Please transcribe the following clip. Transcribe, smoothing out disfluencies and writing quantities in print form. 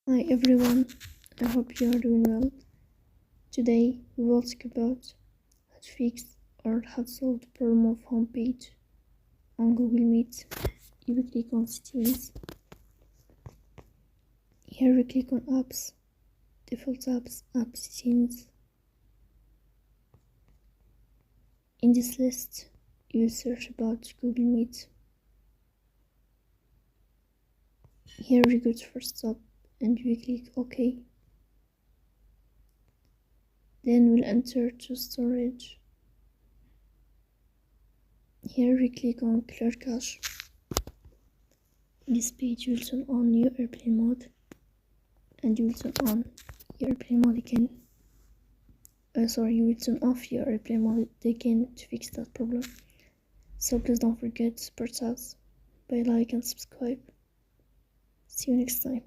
Hi everyone, I hope you are doing well. Today we will talk about how to fix or how to solve the problem of homepage on Google Meet. You will click on settings. Here we click on apps, default apps, app settings. In this list you will search about Google Meet. Here we go to first stop and we click OK. Then we'll enter to storage. Here we click on clear cache. This page will turn on your airplane mode and you will turn on your airplane mode again. You will turn off your airplane mode again to fix that problem. So please don't forget to support us by like and subscribe. See you next time.